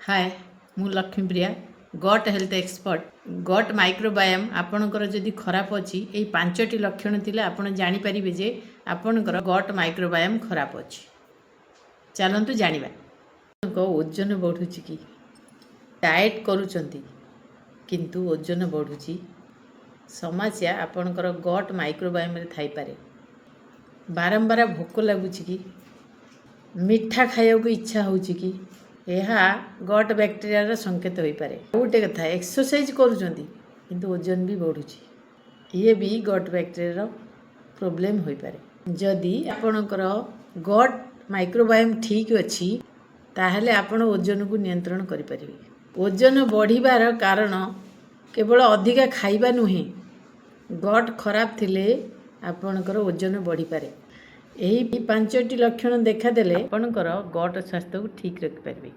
हाय मु Laxmipriya gut health expert gut microbiome आपणकर जदि खराब अच्छी यही 5टी लक्षण थिले आपण जानीपर जे आपणकर गट माइक्रोबायोम खराब अच्छी चलतु जाना ओजन बढ़ुची कि डाएट करूचंती किंतु ओजन बढ़ुची समस्या आपणकर गट माइक्रोबायोम रे थाई पारे बारंबार भोक लगुच कि मीठा खाया को इच्छा होची कि यह गट बैक्टेरिया संकेत हो पारे। गोटे कथा एक्सरसाइज करूचंती किंतु ओजन भी बढ़ुची ये भी गट बैक्टेरिया प्रोब्लेम हो पारे। जदि आपणकर गट माइक्रोबायोम ठीक अच्छी ताहले आपण ओजन को नियंत्रण करि परिबे। ओजन बढ़िबार कारण केवल अधिका खाइबा नुहे गट खराब थिले आपणकर ओजन बढ़ी पारे। यही 5टी लक्षण देखादेले आपणकर गट स्वास्थ्य को ठीक रखिपारे।